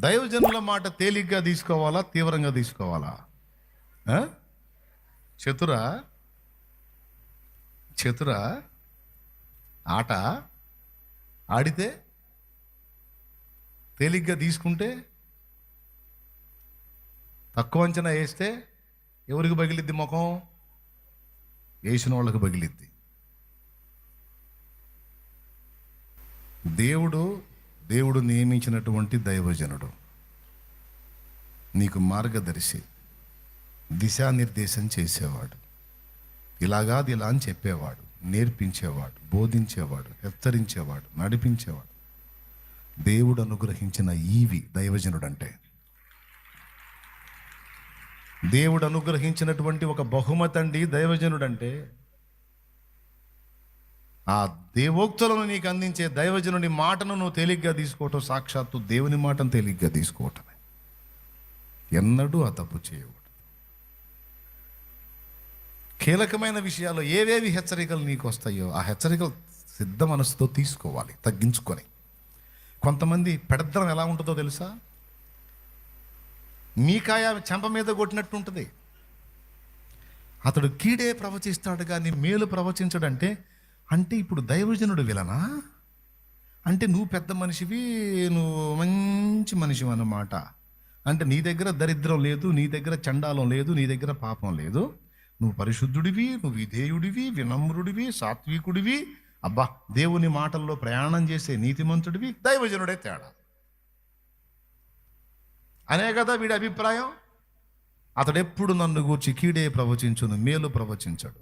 దైవజనుల మాట తేలిగ్గా తీసుకోవాలా, తీవ్రంగా తీసుకోవాలా? ఆ? చతురా చతురా ఆట ఆడితే తేలిగ్గా తీసుకుంటే, తక్కువ అంచనా వేస్తే ఎవరికి పగిలిద్ది ముఖం? వేసిన వాళ్ళకి పగిలిద్ది. దేవుడు నియమించినటువంటి దైవజనుడు నీకు మార్గదర్శి, దిశానిర్దేశం చేసేవాడు, ఇలాగాది ఇలా అని చెప్పేవాడు, నేర్పించేవాడు, బోధించేవాడు, హెచ్చరించేవాడు, నడిపించేవాడు. దేవుడు అనుగ్రహించిన ఈవి దైవజనుడు అంటే. దేవుడు అనుగ్రహించినటువంటి ఒక బహుమతి అండి దైవజనుడు అంటే. ఆ దేవోక్తులను నీకు అందించే దైవజనుని మాటను నువ్వు తేలిగ్గా తీసుకోవటం, సాక్షాత్తు దేవుని మాటను తేలిగ్గా తీసుకోవటమే. ఎన్నడూ ఆ తప్పు చేయకూడదు. కీలకమైన విషయాల్లో ఏవేవి హెచ్చరికలు నీకు వస్తాయో ఆ హెచ్చరికలు సిద్ధ మనసుతో తీసుకోవాలి, తగ్గించుకొని. కొంతమంది పెడద్దరం ఎలా ఉంటుందో తెలుసా? మీకాయ చెంప మీద కొట్టినట్టు ఉంటుంది. అతడు కీడే ప్రవచిస్తాడు కానీ మేలు ప్రవచించడంటే, అంటే ఇప్పుడు దైవజనుడు విలనా? అంటే నువ్వు పెద్ద మనిషివి, నువ్వు మంచి మనిషివి అన్నమాట. అంటే నీ దగ్గర దరిద్రం లేదు, నీ దగ్గర చండాలం లేదు, నీ దగ్గర పాపం లేదు, నువ్వు పరిశుద్ధుడివి, నువ్వు విధేయుడివి, వినమ్రుడివి, సాత్వికుడివి, అబ్బా దేవుని మాటల్లో ప్రయాణం చేసే నీతిమంతుడివి, దైవజనుడే తేడా అనే కదా వీడి అభిప్రాయం. అతడెప్పుడు నన్ను గూర్చి కీడే ప్రవచించును, మేలు ప్రవచించాడు.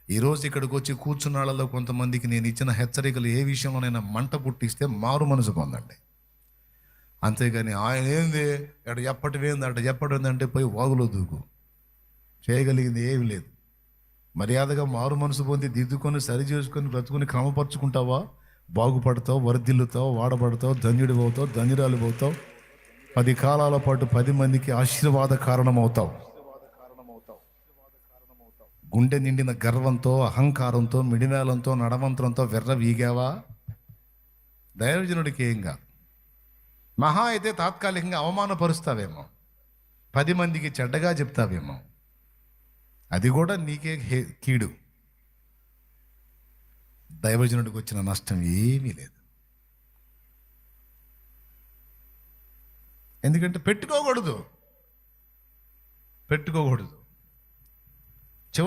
ఈరోజు ఇక్కడికి వచ్చి కూర్చున్న వాళ్ళలో కొంతమందికి నేను ఇచ్చిన హెచ్చరికలు ఏ విషయంలోనైనా మంట పుట్టిస్తే మారు మనసు పొందండి. అంతేగాని ఆయన ఏంది అటు ఎప్పటివేంది అటు చెప్పడం అంటే పోయి వాగులో దూకు. చేయగలిగింది ఏమి లేదు. మర్యాదగా మారు మనసు పొంది దిద్దుకొని సరి చేసుకొని బ్రతుకుని క్రమపరుచుకుంటావా, బాగుపడతావు, వర్ధిల్లుతావు, వాడబడతావు, ధన్యుడి అవుతావు, ధన్యురాలు అవుతావు, 10 కాలాల పాటు 10 మందికి ఆశీర్వాద కారణమవుతావు. గుండె నిండిన గర్వంతో, అహంకారంతో, మిడిమేళంతో, నడవంతరంతో వెర్ర వీగావా, దైవజనుడికి ఏం కాదు. మహా అయితే తాత్కాలికంగా అవమానపరుస్తావేమో, 10 మందికి చెడ్డగా చెప్తావేమో, అది కూడా నీకే కీడు. దైవజనుడికి వచ్చిన నష్టం ఏమీ లేదు. ఎందుకంటే పెట్టుకోకూడదు.